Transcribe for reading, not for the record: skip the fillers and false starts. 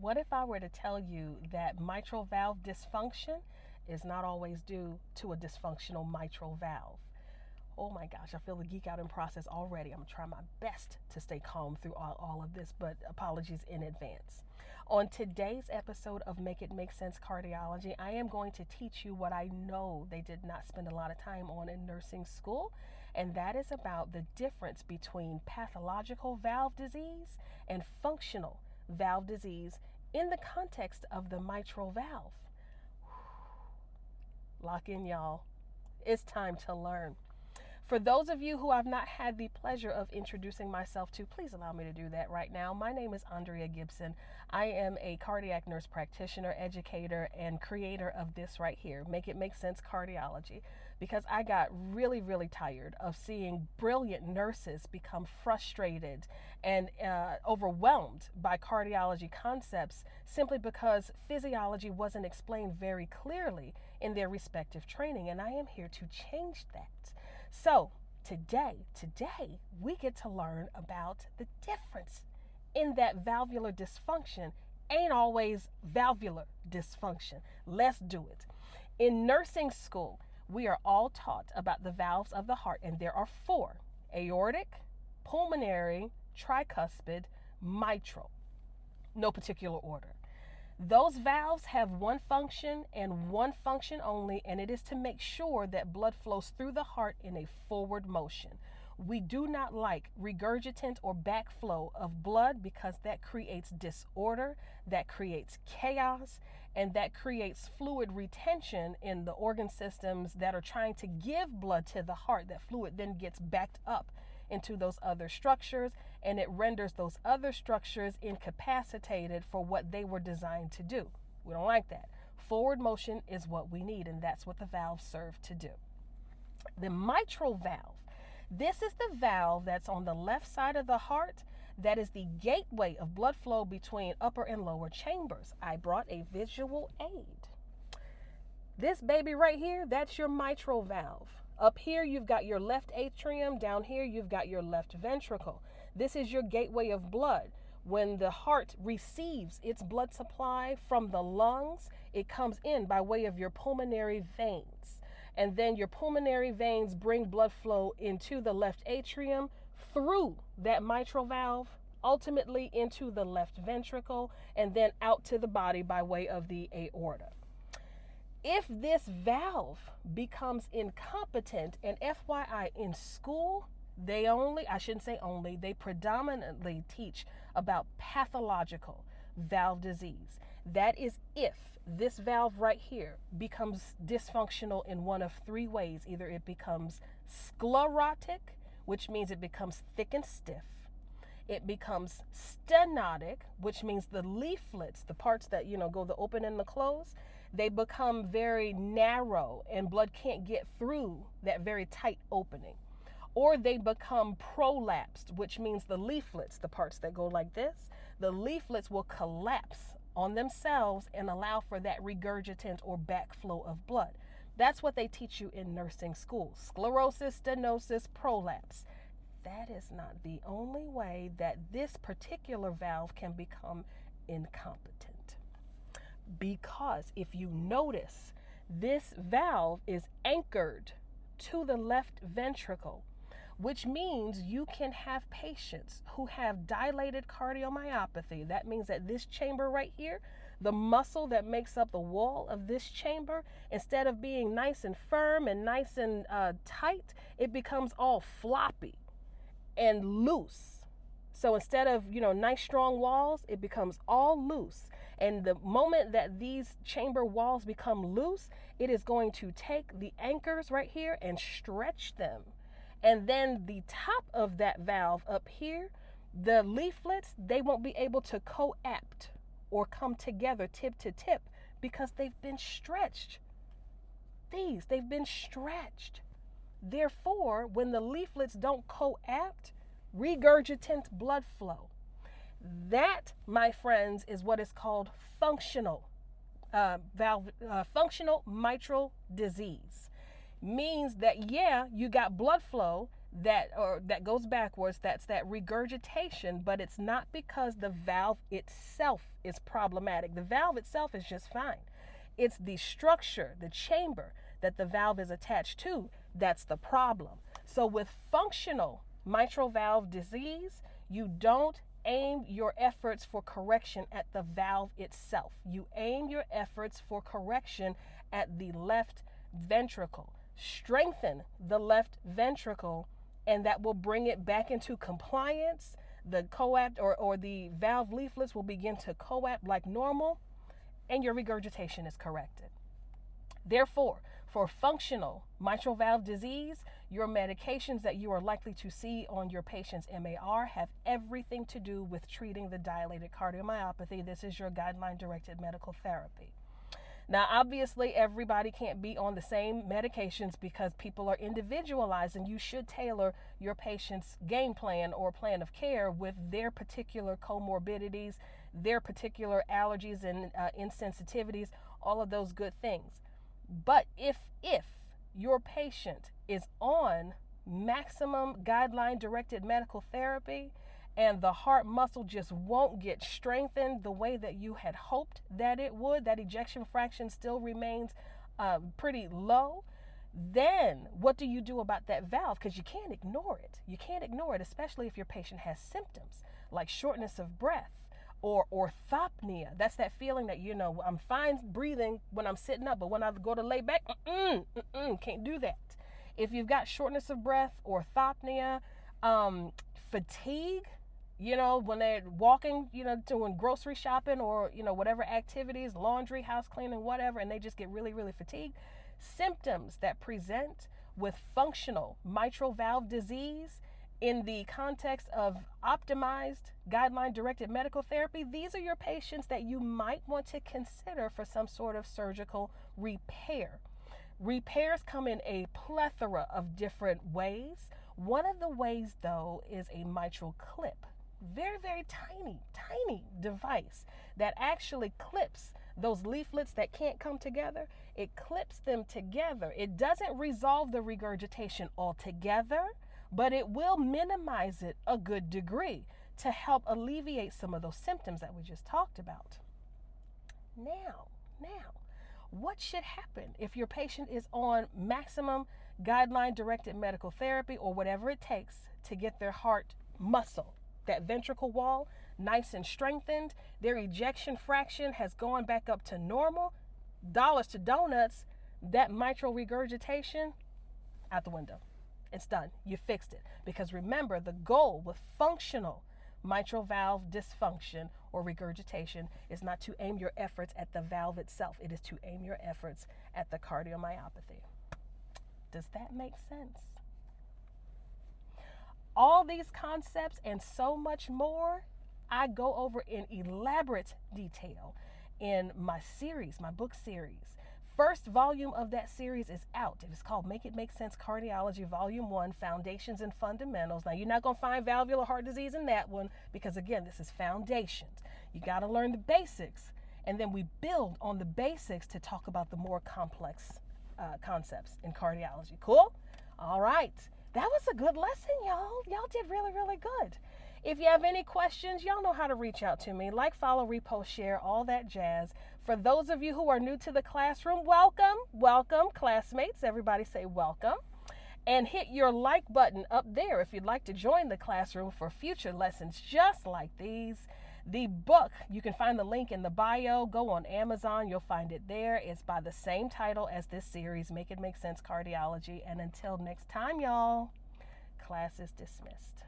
What if I were to tell you that mitral valve dysfunction is not always due to a dysfunctional mitral valve? Oh my gosh, I feel the geek out in process already. I'm gonna try my best to stay calm through all of this, but apologies in advance. On today's episode of Make It Make Sense Cardiology, I am going to teach you what I know they did not spend a lot of time on in nursing school, and that is about the difference between pathological valve disease and functional valve disease in the context of the mitral valve. Lock in, y'all. It's time to learn. For those of you who I've not had the pleasure of introducing myself to, please allow me to do that right now. My name is Andrea Gibson. I am a cardiac nurse practitioner, educator, and creator of this right here, Make It Make Sense Cardiology, because I got really, really tired of seeing brilliant nurses become frustrated and overwhelmed by cardiology concepts simply because physiology wasn't explained very clearly in their respective training, and I am here to change that. So today we get to learn about the difference in that valvular dysfunction ain't always valvular dysfunction. Let's do it. In nursing school, we are all taught about the valves of the heart, and there are four: aortic, pulmonary, tricuspid, mitral. No particular order. Those valves have one function and one function only, and it is to make sure that blood flows through the heart in a forward motion. We do not like regurgitant or backflow of blood because that creates disorder, that creates chaos, and that creates fluid retention in the organ systems that are trying to give blood to the heart. That fluid then gets backed up into those other structures, and it renders those other structures incapacitated for what they were designed to do. We don't like that. Forward motion is what we need, and that's what the valves serve to do. The mitral valve, this is the valve that's on the left side of the heart. That is the gateway of blood flow between upper and lower chambers. I brought a visual aid. This baby right here, that's your mitral valve. Up here, you've got your left atrium. Down here, you've got your left ventricle. This is your gateway of blood. When the heart receives its blood supply from the lungs, it comes in by way of your pulmonary veins. And then your pulmonary veins bring blood flow into the left atrium through that mitral valve, ultimately into the left ventricle, and then out to the body by way of the aorta. If this valve becomes incompetent, and FYI, in school, they predominantly teach about pathological valve disease. That is if this valve right here becomes dysfunctional in one of three ways. Either it becomes sclerotic, which means it becomes thick and stiff. It becomes stenotic, which means the leaflets, the parts that, go the open and the close, they become very narrow and blood can't get through that very tight opening. Or they become prolapsed, which means the leaflets, the parts that go like this, the leaflets will collapse on themselves and allow for that regurgitant or backflow of blood. That's what they teach you in nursing school. Sclerosis, stenosis, prolapse. That is not the only way that this particular valve can become incompetent. Because if you notice, this valve is anchored to the left ventricle, which means you can have patients who have dilated cardiomyopathy. That means that this chamber right here, the muscle that makes up the wall of this chamber, instead of being nice and firm and nice and tight, it becomes all floppy and loose. So instead of, nice strong walls, it becomes all loose. And the moment that these chamber walls become loose, it is going to take the anchors right here and stretch them. And then the top of that valve up here, the leaflets, they won't be able to coapt or come together tip to tip because they've been stretched. They've been stretched. Therefore, when the leaflets don't coapt, regurgitant blood flow. That, my friends, is what is called functional mitral disease. Means that, you got blood flow, that goes backwards, that's that regurgitation, but it's not because the valve itself is problematic. The valve itself is just fine. It's the structure, the chamber that the valve is attached to, that's the problem. So with functional mitral valve disease, you don't aim your efforts for correction at the valve itself. You aim your efforts for correction at the left ventricle. Strengthen the left ventricle, and that will bring it back into compliance. The coapt or the valve leaflets will begin to coapt like normal, and your regurgitation is corrected. Therefore, for functional mitral valve disease, your medications that you are likely to see on your patient's MAR have everything to do with treating the dilated cardiomyopathy. This is your guideline-directed medical therapy. Now, obviously, everybody can't be on the same medications because people are individualized, and you should tailor your patient's game plan or plan of care with their particular comorbidities, their particular allergies and insensitivities, all of those good things. But if your patient is on maximum guideline-directed medical therapy and the heart muscle just won't get strengthened the way that you had hoped that it would, that ejection fraction still remains pretty low, then what do you do about that valve? Because you can't ignore it. You can't ignore it, especially if your patient has symptoms like shortness of breath or orthopnea. That's that feeling that, I'm fine breathing when I'm sitting up, but when I go to lay back, can't do that. If you've got shortness of breath, orthopnea, fatigue, when they're walking, doing grocery shopping or, whatever activities, laundry, house cleaning, whatever, and they just get really, really fatigued. Symptoms that present with functional mitral valve disease in the context of optimized guideline-directed medical therapy, these are your patients that you might want to consider for some sort of surgical repair. Repairs come in a plethora of different ways. One of the ways, though, is a mitral clip. Very, very tiny device that actually clips those leaflets that can't come together. It clips them together. It doesn't resolve the regurgitation altogether, but it will minimize it a good degree to help alleviate some of those symptoms that we just talked about. Now, what should happen if your patient is on maximum guideline-directed medical therapy or whatever it takes to get their heart muscle, that ventricle wall, nice and strengthened, their ejection fraction has gone back up to normal, dollars to donuts, that mitral regurgitation, out the window. It's done. You fixed it. Because remember, the goal with functional mitral valve dysfunction or regurgitation is not to aim your efforts at the valve itself. It is to aim your efforts at the cardiomyopathy. Does that make sense? All these concepts and so much more, I go over in elaborate detail in my series, my book series. First volume of that series is out. It is called Make It Make Sense Cardiology, Volume 1, Foundations and Fundamentals. Now, you're not going to find valvular heart disease in that one because, again, this is foundations. You got to learn the basics, and then we build on the basics to talk about the more complex concepts in cardiology. Cool? All right. That was a good lesson, y'all. Y'all did really, really good. If you have any questions, y'all know how to reach out to me. Like, follow, repost, share, all that jazz. For those of you who are new to the classroom, welcome, classmates. Everybody say welcome. And hit your like button up there if you'd like to join the classroom for future lessons just like these. The book, you can find the link in the bio. Go on Amazon. You'll find it there. It's by the same title as this series, Make It Make Sense Cardiology. And until next time, y'all, class is dismissed.